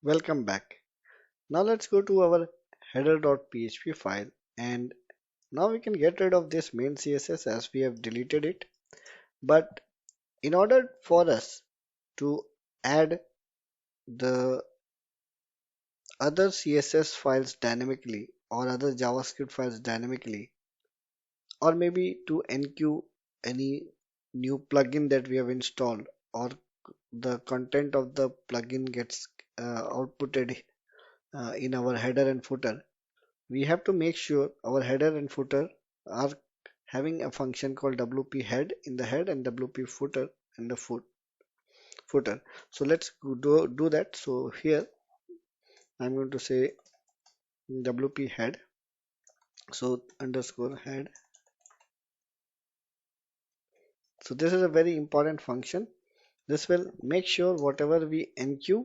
Welcome back. Now let's go to our header.php file, and now we can get rid of this main CSS as we have deleted it. But in order for us to add the other CSS files dynamically or other JavaScript files dynamically, or maybe to enqueue any new plugin that we have installed, or the content of the plugin gets outputted in our header and footer, we have to make sure our header and footer are having a function called Wphead in the head and Wpfooter in the footer. So let's do that. So here I'm going to say Wphead. So underscore head. So this is a very important function. This will make sure whatever we enqueue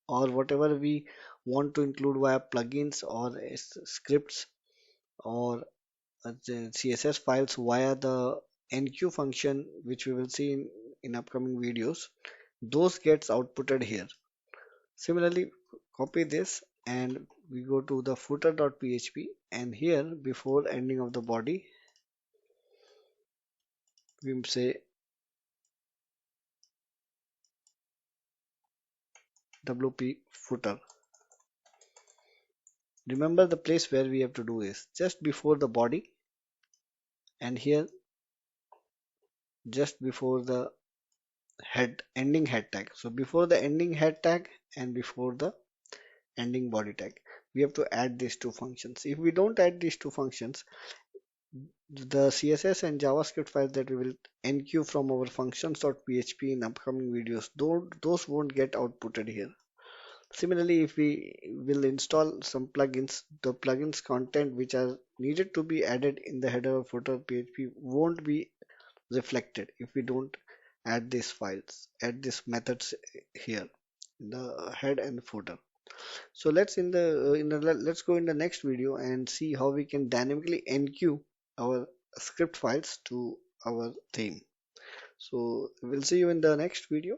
or whatever we want to include via plugins or scripts or the CSS files via the enqueue function, which we will see in upcoming videos, those gets outputted here. Similarly, copy this and we go to the footer.php, and here before ending of the body we say wp footer. Remember, the place where we have to do is just before the body, and here just before the head ending head tag. So before the ending head tag and before the ending body tag, we have to add these two functions. If we don't add these two functions, the CSS and JavaScript files that we will enqueue from our functions.php in upcoming videos, those won't get outputted here. Similarly, if we will install some plugins, the plugins content which are needed to be added in the header or footer PHP won't be reflected if we don't add these files, add these methods here, the head and footer. So let's go in the next video and see how we can dynamically enqueue our script files to our theme. So we'll see you in the next video.